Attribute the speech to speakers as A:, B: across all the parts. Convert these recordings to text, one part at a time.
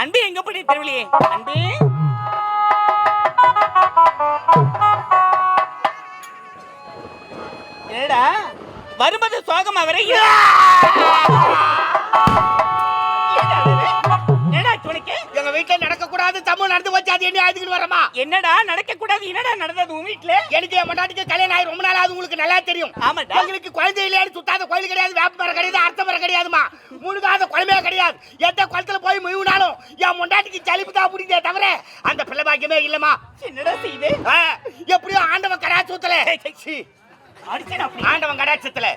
A: அன்பு எங்க போய் தெருவிலே அன்பு ஏடா வருவது சோகமா வரை
B: எங்க வீட்டுல நடக்க கூடாது தமிழ் நடந்து வச்சு அது என்ன ஆயுதுக்கு வரமா?
A: என்னடா நடக்க கூடாது? என்னடா நடந்தது உங்க வீட்டுல?
B: எனக்கு என் மண்டாட்டிக்கு கல்யாணம் ஆகி ரொம்ப நாள் ஆகுது, உங்களுக்கு நல்லா தெரியும்.
A: ஆமாடா.
B: எங்களுக்கு குழந்தை இல்லையான்னு சுத்தாத கோயில் கிடையாது, வேப்ப மரம் கிடையாது, அரச மரம் கிடையாதுமா, முழுகாத குழம்பே கிடையாது. எந்த குளத்துல போய் முழுவினாலும் என் மண்டாட்டிக்கு சளிப்பு தான் பிடிக்கே தவிர அந்த பிள்ளை பாக்கியமே இல்லமா.
A: என்னடா செய்து?
B: எப்படியோ ஆண்டவன் கடாச்சூத்தல ஆண்டவன் கடாட்சத்துல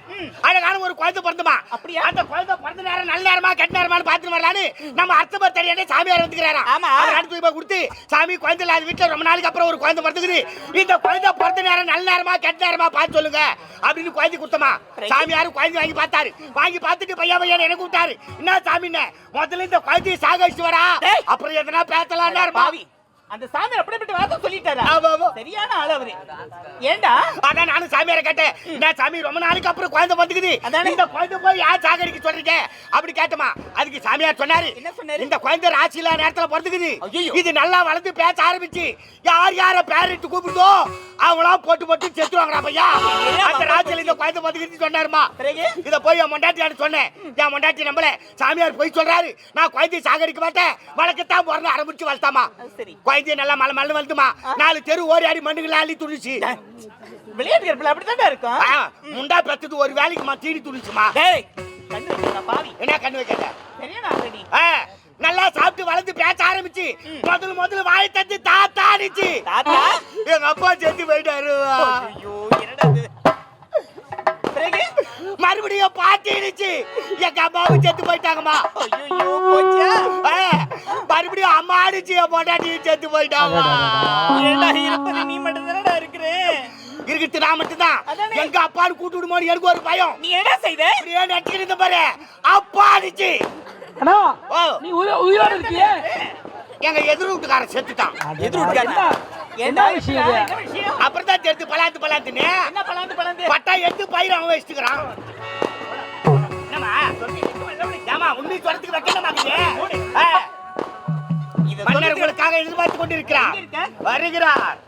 B: அழகான ஒரு குழந்தை பிறந்துமா.
A: அப்படியா?
B: அந்த குழந்தை பிறந்த நேரம் நல்ல நேரமா கெட்ட நேரமானு பாத்துட்டு வரலான்னு நம்ம அர்த்தமா தெரியாத சாமியார் வந்துக்கிறாரா. அடுத்து போய் கொடுத்து சாமி குழந்தை இல்லாத வீட்டுல ரொம்ப நாளைக்கு அப்புறம் ஒரு குழந்தை பிறந்துக்குது, இந்த குழந்தை பிறந்த நேரம் நல்ல நேரமா கெட்ட நேரமா பார்த்து சொல்லுங்க அப்படின்னு குழந்தை கொடுத்தமா. சாமியாரு குழந்தை வாங்கி பார்த்தாரு. வாங்கி பார்த்துட்டு பையன் பையன் எனக்கு விட்டாரு. என்ன சாமின்னு முதல்ல இந்த குழந்தைய சாகடிச்சு வரா, அப்புறம் எதனா பேசலாம்.
A: அந்த சாமியார் அப்படிப்பட்ட வார்த்தை சொல்லிட்டாரா? சரியான ஆளு அவரு. ஏண்டா?
B: அதான் நானும் சாமியாரை கேட்டேன், நான் சாமி ரொம்ப நாளைக்கு அப்புறம் குழந்தை வந்துக்குது, இந்த குழந்தை போய் யார் சாகடிக்க சொல்றீங்க அப்படி கேட்டமா. அதுக்கு சாமியார் சொன்னாரு,
A: என்ன சொன்னாரு?
B: இந்த குழந்தை ராசியில நேரத்துல பிறந்துக்குது, இது நல்லா வளர்ந்து பேச ஆரம்பிச்சு யார் யார பேரிட்டு கூப்பிடுதோ அவங்களாம் போட்டு போட்டு செத்துவாங்கடா பையா. அந்த ராசியில இந்த குழந்தை வந்துக்குது சொன்னாருமா. இத போய் என் மொண்டாட்டியான்னு சொன்னேன். என் மொண்டாட்டி நம்மள சாமியார் போய் சொல்றாரு, நான் குழந்தையை சாகடிக்க மாட்டேன், வளர்க்கத்தான் பிறந்து ஆரம்பிச்சு வளர்த்தாமா. குழந்தைய நல்லா மலை மலை வளர்த்துமா. 4 தெரு ஓடி ஆடி மண்ணுகளை அள்ளி துணிச்சு
A: விளையாட்டு அப்படித்தான் இருக்கும்.
B: முண்டா பிரச்சது ஒரு வேலைக்குமா தீனி துணிச்சுமா. என்ன கண்ணு வைக்க நல்லா சாப்பிட்டு வளர்ந்து பேச ஆரம்பிச்சு முதல்ல வாயை தந்து தாத்தானிச்சு. எங்க அப்பா செத்து போயிட்டாரு. மறுபடியும் பாட்டிடுச்சு, எங்க அம்மாவும் செத்து போயிட்டாங்கம்மா. மறுபடியும் அம்மா அடிச்சு என் பொண்டாட்டி செத்து போயிட்டாங்க.
A: நீ மட்டும் தானடா இருக்கிற?
B: இருக்குது நான் மட்டும்தான். எங்க அப்பான்னு கூட்டு விடுமோ எனக்கு ஒரு பயம்.
A: நீ என்ன செய்த?
B: நட்டிருந்த பாரு, அப்பா அடிச்சு.
C: நீ உயிரோட இருக்கிய?
B: எங்க எதிர் வீட்டுக்காரன் செத்துட்டான்.
A: எதிர் வீட்டுக்காரன் என்ன விஷயம்?
B: அப்புறம் தான் தெரிஞ்சு பலாத்துன்னு
A: என்ன பலாந்து
B: பட்டா எடுத்து பயிர் அவன் வச்சுக்கிறான். என்னமா உண்மை சொல்றதுக்கு வைக்கணுமா? மன்னர் உங்களுக்காக எதிர்பார்த்து கொண்டிருக்கிறார், வருகிறார்.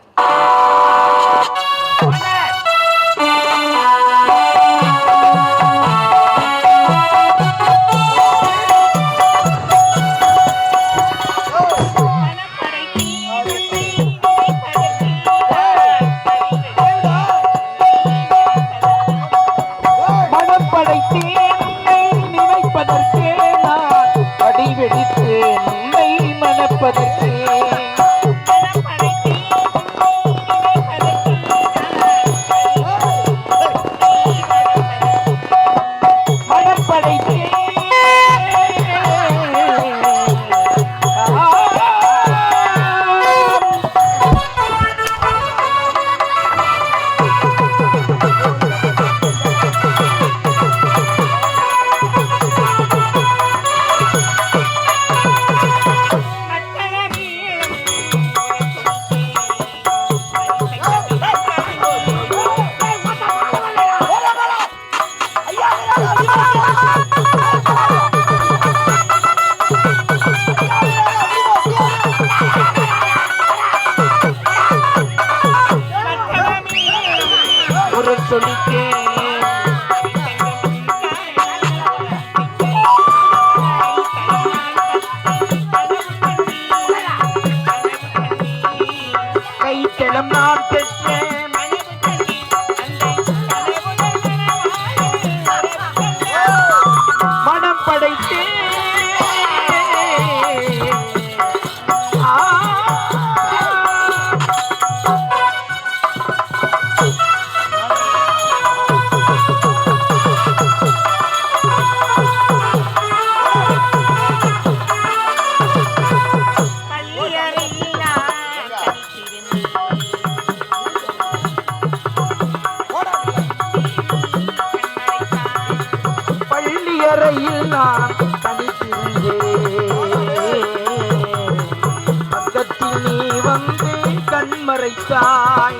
C: மறைத்தாய்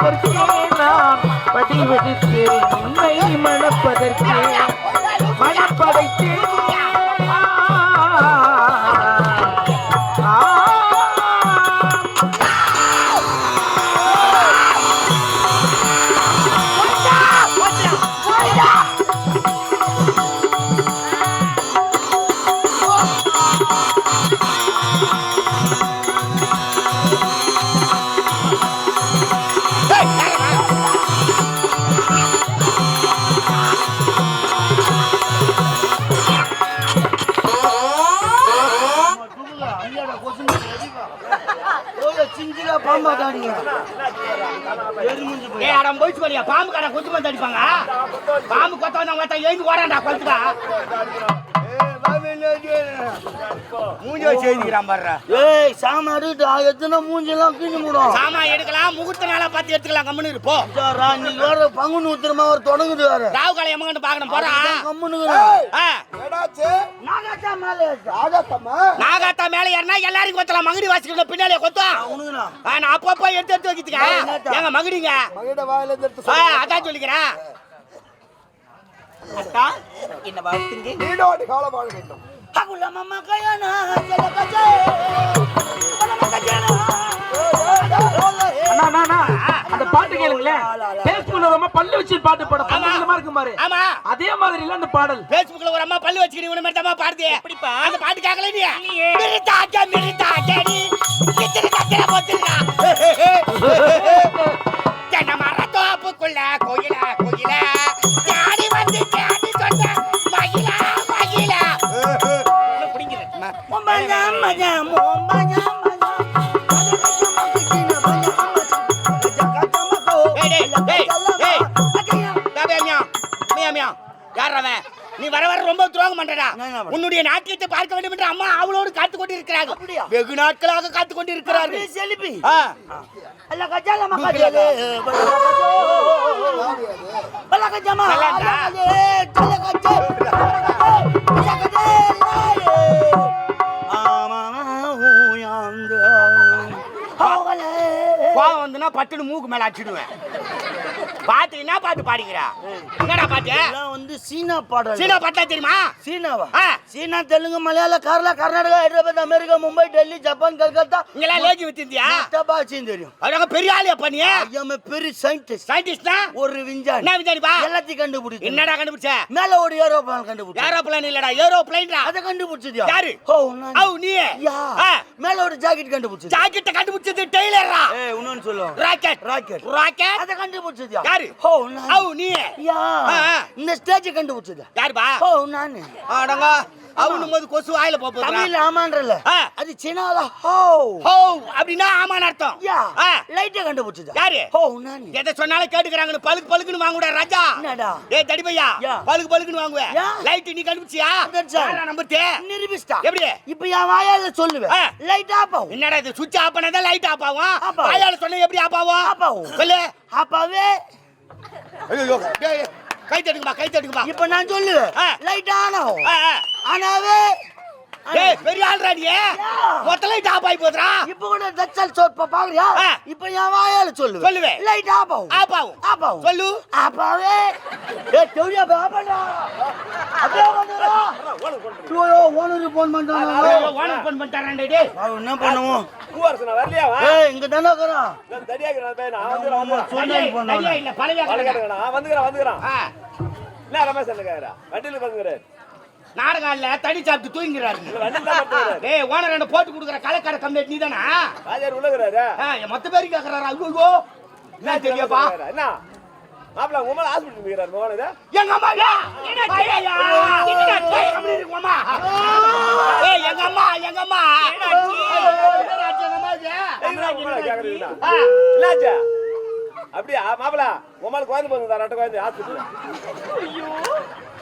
C: மணப்பதற்கு நான் படி வெடித்து உன்னை மணப்பதற்கு மணப்படைத்து
B: பாம்பு கடை கொத்து வந்து அடிப்பாங்க. பாம்பு கொத்த வந்தா எழுந்து ஓடாண்டா கொத்துக்கா. மூஞ்சி செய்திக்கிறான் பாரு.
D: ஏய் சாமா எடுடா, எத்தனை மூஞ்செல்லாம் கிழிஞ்சு மூடும்.
B: சாமா எடுக்கலாம், முகூர்த்த நாளா பார்த்து எடுத்துக்கலாம். கம்முன்னு இருப்போ.
D: நீ வேற பங்குனு உத்திரமா ஒரு தொடங்குது வேற.
B: ராவு காலை எம்மங்கன்னு பாக்கணும் போறா.
D: கம்முன்னு
B: நாகாத்தா மேல ஏறினா எல்லாரும் கொத்தலாம். மகுடி வாசிக்கிற பின்னாலே கொத்தா. நான் அப்பப்போ எடுத்து எடுத்து வச்சுக்க. எங்க மகுடிங்க அதான் சொல்லிக்கிறேன்.
A: அக்கா என்ன வாழ்த்துங்க.
E: நீடோடி காலம் வாழ வேண்டும்.
C: அந்த பாட்டு கேளுங்களேன். பேஸ்புக்ல ஒரு பல்லு வச்சு பாட்டு பாட பல்லு இருக்கு பாரு.
B: ஆமா
C: அதே மாதிரி இல்ல அந்த பாடல்.
B: பேஸ்புக்ல ஒரு அம்மா பல்லு வச்சுக்கிட்டு இவன மட்டுமா பாடுது. எப்படிப்பா அந்த பாட்டு கேக்கல நீ? மிரிதாக்க மிரிதாக்கடி கித்திரிதாக்க போத்துறா. ஜன மரத்தோப்புக்குள்ள கோயில கோயில தேடி வந்து தேடி சொன்ன மகிழா மகிழா. புடிங்கற
D: மொம்பஞ்சா மஞ்சா மொம்பஞ்சா மஞ்சா.
B: நீ வர வர ரொம்ப துரோகம் பண்றடா. உன்னுடைய நாட்டியத்தை பார்க்க வேண்டும் என்று அம்மா அவளோடு காத்து கொண்டு இருக்கிறார்கள். வெகு நாட்களாக காத்து கொண்டு இருக்கிறார்கள்.
D: செலிபி
B: அல்ல கஜால
D: மக்களே பல கஜமா
B: கோவம் வந்துன்னா பட்டுன்னு மூக்கு மேல அடிச்சிடுவேன். பாட்டு என்ன பாட்டு பாடிக்கிறா? என்னடா பாட்டு?
D: வந்து சீனா பாடல்.
B: சீனா பாட்டா தெரியுமா?
D: சீனாவா? சீனா, தெலுங்கு, மலையாள, கேரளா, கர்நாடகா, ஹைதராபாத், அமெரிக்கா, மும்பை, டெல்லி, ஜப்பான், கல்கத்தா
B: இங்கெல்லாம் லேக்கி வித்திருந்தியா?
D: பாஷையும் தெரியும்.
B: அவங்க பெரிய ஆளு அப்ப நீ?
D: ஐயமே பெரிய சயின்டிஸ்ட்.
B: சயின்டிஸ்ட்னா
D: ஒரு விஞ்ஞானி.
B: என்ன விஞ்ஞானிப்பா?
D: எல்லாத்தையும் கண்டுபிடிச்சு.
B: என்னடா கண்டுபிடிச்ச?
D: மேல ஒரு ஏரோப்ளேன் கண்டுபிடிச்சு.
B: ஏரோப்ளேன் இல்லடா, ஏரோப்ளேன்டா.
D: அத கண்டுபிடிச்சது
B: யாரு? நீ.
D: மேல ஒரு ஜாக்கெட் கண்டுபிடிச்சது.
B: ஜாக்கெட் கண்டுபிடிச்சது டெய்லரா?
D: ஏய் இன்னொன்னு சொல்லுங்க.
B: ராக்கெட்.
D: ராக்கெட் அத கண்டுபிடிச்சது
B: யாரு? நீ.
D: இந்த ஸ்டேஜ் கண்டுபிடிச்சது
B: யாருப்பா?
D: நானு.
B: அடங்க அவனும் போது கொசு வாயில போகுது.
D: தமிழ்ல ஆமான்றல, அது சீனால ஹோ
B: அப்படினா ஆமான்னு அர்த்தம்.
D: லைட்ட கண்டுபிடிச்சது
B: யாரு?
D: நானு.
B: எதை சொன்னாலும் கேட்டுக்கறாங்க. பழுக்கு பழுக்குன்னு வாங்குடா ராஜா.
D: என்னடா?
B: ஏய் தடி பையா, பழுக்கு பழுக்குன்னு வாங்குவே. லைட் நீ கண்டுபிடிச்சியா? யாரா நம்பர்தே?
D: நிரூபிஸ்டா.
B: எப்படி?
D: இப்போ என் வாயால சொல்லுவேன், லைட் ஆஃப் ஆகும்.
B: என்னடா இது? சுவிட்ச் ஆஃப் பண்ணாதான் லைட் ஆஃப் ஆகும். வாயால சொன்னா எப்படி ஆஃப் ஆகும்? சொல்லு.
D: ஆஃபாவே.
B: ஐயோ கை தட்டுங்கப்பா, கை தட்டுங்கப்பா.
D: இப்போ நான் சொல்லுவேன், லைட் ஆன் ஆகும். ஆனாவே
B: டேய் பெரிய ஆள்டா நீ. மொத்த லைட் ஆஃப் ஆயி போதுடா.
D: இப்போ கூட தச்சல் சோப்ப பாக்குறியா? இப்போ என் வாயால சொல்லுவேன், லைட் ஆஃப் ஆகும். ஆஃப் ஆகும்.
B: சொல்லு.
D: ஆஃபாவே. ஏய் தெரியல பாபடா. அப்படியே வந்துடா. ஐயோ ஓனர் ஃபோன் பண்றாங்க.
B: ஓனர் ஃபோன் பண்ணிட்டாரே டேய்.
D: அவன் என்ன பண்ணுவோம்?
E: பூவரசன வரலையா வா?
D: ஏய் இங்க தான இருக்கறான்.
E: நான் தடியாக்குறேன் பே. நான் வந்துறேன்.
D: சொன்னேன் போனா.
B: சரியா இல்ல பழைய கலங்க.
E: நான் வந்துறேன். என்ன ரமேஷ் என்னங்கறா? வண்டில வந்துறேன்.
B: நாடகால்ல தடி சாப்பிட்டு தூங்கிறாரு.
E: வண்டில தான் படுறாரு.
B: டேய் ஓனர் என்ன போட்டு குடுக்குற கலக்கட கம்ப்ளீட் நீதானா?
E: ராஜார் உள்ளங்கறாரு.
B: மொத்த பேருக்கு கேக்குறாரா? ஐயோ என்ன தெரியாப்பா?
E: என்ன மாப்ள உங்க மேல ஹாஸ்பிடல் போயிறாரு மோனது.
B: எங்க அம்மாயா? என்னடா என்னடா போய் கம்பி இருக்கு அம்மா. ஏய் எங்க அம்மா என்னடா
E: என்னாச்சு? அப்படியே மாப்ள உங்க மேல கோந்து போகுதா? ரெட்ட கோந்து ஹாஸ்பிடல்.
B: ஐயோ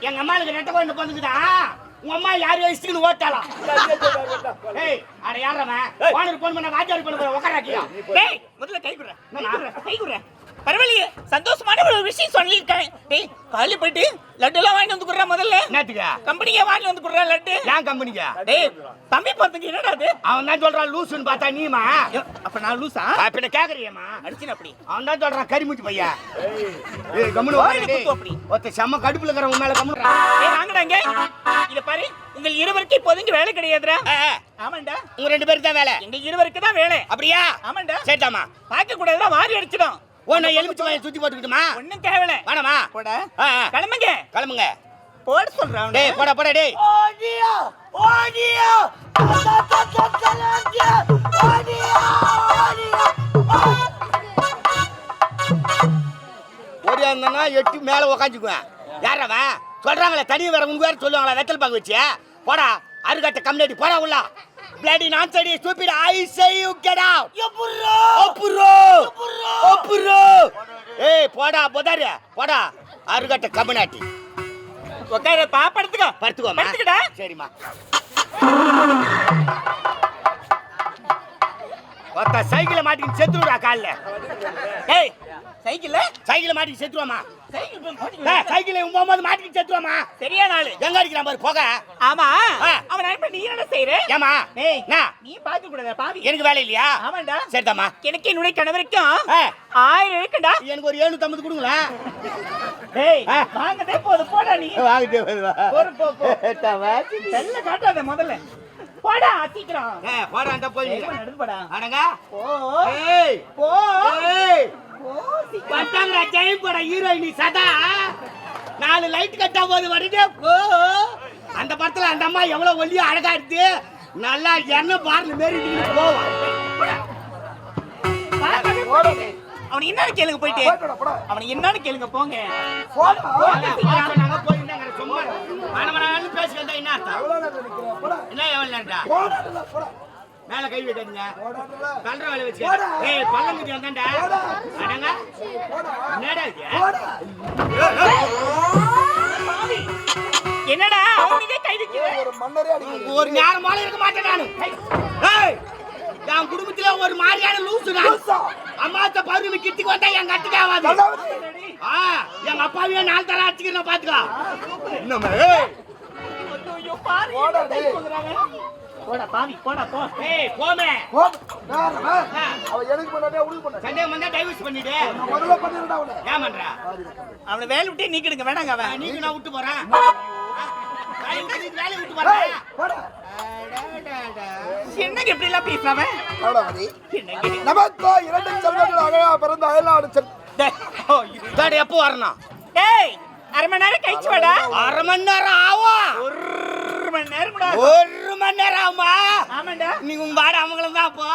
B: எங்க அம்மாளுக்கு ரெட்ட கோந்து போந்துக்குதா? உங்க அம்மா யார் வயசுக்கு ஓட்டாலாம்? ஏய் அட யாரவன்? ஓனர் ஃபோன் பண்ண வாஜாரி பண்ண உட்காராக்கியா? டேய் முதல்ல கை குடுற. நான் கை குடுற.
A: பரவாயில்லையே, சந்தோஷமான ஒரு விஷயம் சொல்லியிருக்கேன். டேய், காலையில போயிட்டு லட்டு எல்லாம் வாங்கிட்டு வந்து குடுறா முதல்ல.
B: என்னத்துக்கு?
A: கம்பெனியே வாங்கிட்டு வந்து குடுறா லட்டு.
B: ஏன் கம்பெனிக்கு?
A: டேய், தம்பி பார்த்துக்கு என்னடா அது?
B: அவன் தான் சொல்றான் லூசுன்னு பார்த்தா நீமா?
A: அப்ப நான் லூசா?
B: பின்ன கேக்குறியம்மா?
A: அடிச்சின அப்படி.
B: அவன் தான் சொல்றான் கரிமுச்சி பையா. ஏய் கம்முனு
A: வாயில குத்து அப்படி.
B: ஒருத்த செம்ம கடுப்புல இருக்கிறவங்க மேல கம்முனு.
A: ஏய் வாங்கடாங்க. இத பாரு, உங்கள் இருவருக்கு இப்போதைக்கு வேலை கிடையாதுடா. ஆமாண்டா.
B: உங்க ரெண்டு பேருக்கு தான் வேலை.
A: எங்க இருவருக்கு தான் வேலை.
B: அப்படியா?
A: ஆமாண்டா.
B: சரிதாம்மா.
A: பார்க்க கூடாதுடா, வாரி அடிச்சிடும்.
B: நான் எலுமிச்சு வாயை சுத்தி போட்டுக்கிட்டுமா?
A: ஒண்ணும் தேவையில்ல.
B: வேணாமா?
A: போடா. கிளம்புங்க.
B: கிளம்புங்க.
A: போட சொல்றான்.
B: டேய் போடா போடா டேய்.
D: ஓடியா ஓடியா ஓடியா
B: ஓடியா இருந்தா எட்டி மேல உக்காந்துக்குவேன். யாரவன் சொல்றாங்களே தனி வேற உங்க வேற சொல்லுவாங்களா வெத்தல் பாக்கு வச்சு? போடா அருகட்ட கம்யூனிட்டி போடா உள்ள. Bloody nonsense, stupid! I say you get out. Opuro. ஏய் போடா போதாரு போடா அருகட்ட கம்யூனிட்டி.
A: உட்கார பாப்பறதுக்கு.
B: படுத்துக்கோமா.
A: படுத்துக்கடா.
B: சரிம்மா. ஒத்த சைக்கிளை மாட்டிக்கிட்டு செத்துருடா கால்ல.
A: ஏய், சைக்கிள்ல
B: மாட்டிக்கிட்டு செத்துருவாமா?
A: சைக்கிள்
B: சைக்கிளை உம்போது மாட்டிக்கிட்டு செத்துருவாமா?
A: சரியான ஆளு.
B: எங்க அடிக்கிறான் பாரு போக.
A: ஆமா. அவன் நண்பன் நீ என்ன செய்யற?
B: ஏமா?
A: ஏய்,
B: நான்
A: நீ பார்க்க கூடாதா பாவி?
B: எனக்கு வேலை இல்லையா?
A: ஆமாண்டா.
B: சரிதாம்மா.
A: எனக்கு என்னுடைய கணவருக்கும் 1000 இருக்குடா.
B: எனக்கு ஒரு 750 கொடுங்களா?
A: ஏய், வாங்கதே போதும் போடா நீ.
B: வாங்கிட்டு
A: போ. செல்ல காட்டாத முதல்ல. போடா சீக்கிரம்.
B: போடாண்டா போய்
A: நடந்து போடா.
B: அடங்க.
A: போ.
B: ஏய்
A: போ.
B: ஏய்
A: போ சீக்கிரம்.
B: பட்டாங்கடா ஜெயம் போட ஹீரோயினி சதா 4 லைட் கட்டா போது வரடே போ. அந்த படத்துல அந்த அம்மா எவ்வளவு ஒல்லியா அழகா இருக்கு. நல்லா எண்ணெய் பார்ல மேரி போவா.
A: அவன் என்னன்னு கேளுங்க போயிட்டு. அவன் என்னன்னு கேளுங்க போங்க.
B: நாங்க போயிட்டாங்க சும்மா மனமனன்னு பேசி வந்தா என்ன அர்த்தம்? என்ன எவ்வளவுடா? மேல கை வைக்காதீங்க. கல்ற வேலை வச்சு. ஏய் பல்லங்குடி வந்தான்டா. அடங்க. என்னடா இது?
A: என்னடா அவனுக்கே கை வைக்கிற?
B: ஒரு நேரம் மாலை இருக்க மாட்டேன் நானு. ஏய் என் குடும்பத்துல ஒரு மாதிரியான லூசு நான். அம்மாத்த பௌர்ணமி கிட்டிக்கு வந்தா என் கட்டுக்கு ஆகாது. எங்க அப்பாவையே 4 தர அடிச்சுக்கிறேன் பாத்துக்கோ. இன்னும்
A: ஐயோ பாரு. போடா பாவி போடா போ.
B: ஏய் போமே.
D: அவ எனக்கு பண்ணாதே உள்ள பண்ண.
B: சண்டே வந்தா டைவர்ஸ் பண்ணிடு.
D: முதல்ல பண்ணிரடா அவளை.
B: ஏன் பண்றா?
A: அவனை வேலை விட்டு நீக்கிடுங்க வேணாங்க அவன்.
B: நீங்க நான் விட்டு போறேன். வேலை விட்டு போறேன்.
D: போடா.
A: என்னங்க இப்படி எல்லாம் பேசுறவன்?
D: அவ்வளவுதானே.
A: என்னங்க?
D: நமக்கு 2 செல்வங்களாக பிறந்த அயல்நாடு
B: டாடி எப்போ வரணும்?
A: டேய், அரை மணி நேரம் கழிச்சு வாடா.
B: அரை மணி நேரம் ஆகும்.
A: 1 மணி நேரம் கூட.
B: 1 மணி நேரம் ஆகுமா?
A: ஆமாண்டா.
B: நீங்க உங்க வாட அவங்களும் தான் அப்போ